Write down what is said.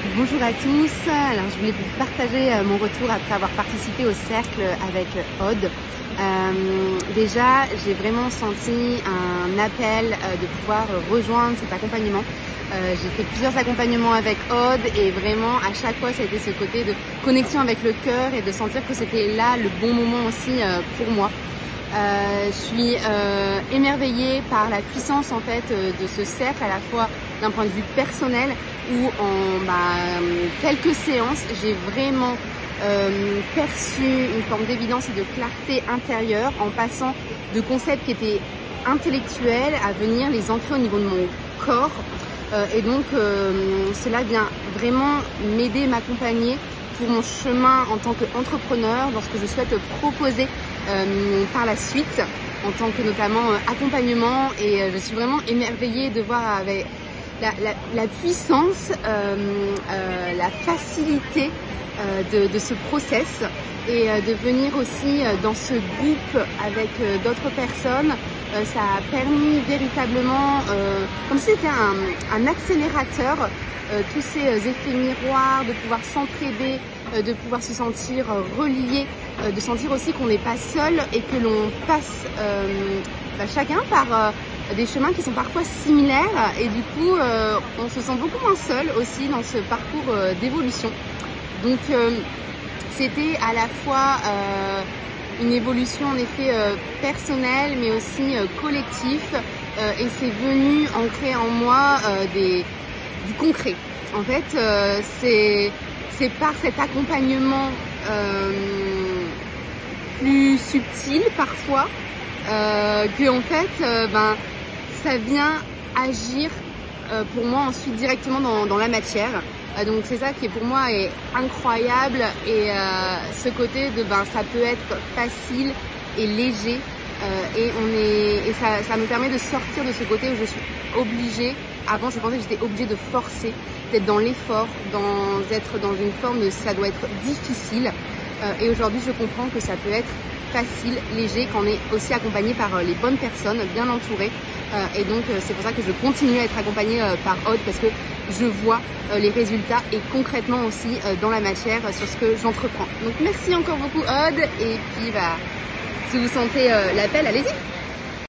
Bonjour à tous, alors je voulais vous partager mon retour après avoir participé au cercle avec Aude. Déjà j'ai vraiment senti un appel de pouvoir rejoindre cet accompagnement. J'ai fait plusieurs accompagnements avec Aude et vraiment à chaque fois ça a été ce côté de connexion avec le cœur et de sentir que c'était là le bon moment aussi pour moi. Je suis émerveillée par la puissance en fait de ce cercle, à la fois d'un point de vue personnel où en quelques séances j'ai vraiment perçu une forme d'évidence et de clarté intérieure en passant de concepts qui étaient intellectuels à venir les ancrer au niveau de mon corps et donc cela vient vraiment m'aider, m'accompagner pour mon chemin en tant qu'entrepreneur dans ce que je souhaite proposer par la suite en tant que notamment accompagnement, et je suis vraiment émerveillée de voir avec la puissance, la facilité de ce process et de venir aussi dans ce groupe avec d'autres personnes. Ça a permis véritablement, comme si c'était un accélérateur, tous ces effets miroirs, de pouvoir s'entraider, de pouvoir se sentir relié, de sentir aussi qu'on n'est pas seul et que l'on passe chacun par des chemins qui sont parfois similaires, et du coup on se sent beaucoup moins seul aussi dans ce parcours d'évolution. Donc c'était à la fois une évolution en effet personnelle mais aussi collectif, et c'est venu ancrer en moi du concret. En fait c'est par cet accompagnement plus subtil parfois que en fait ça vient agir pour moi ensuite directement dans la matière. Donc c'est ça qui pour moi est incroyable, et ce côté de ça peut être facile et léger, et ça me permet de sortir de ce côté où je suis obligée. Avant je pensais que j'étais obligée de forcer, d'être dans l'effort, d'être dans une forme de ça doit être difficile, et aujourd'hui je comprends que ça peut être facile, léger, quand on est aussi accompagné par les bonnes personnes, bien entouré, et donc c'est pour ça que je continue à être accompagnée par Aude, parce que je vois les résultats et concrètement aussi dans la matière sur ce que j'entreprends. Donc merci encore beaucoup Aude, et puis si vous sentez l'appel, allez-y.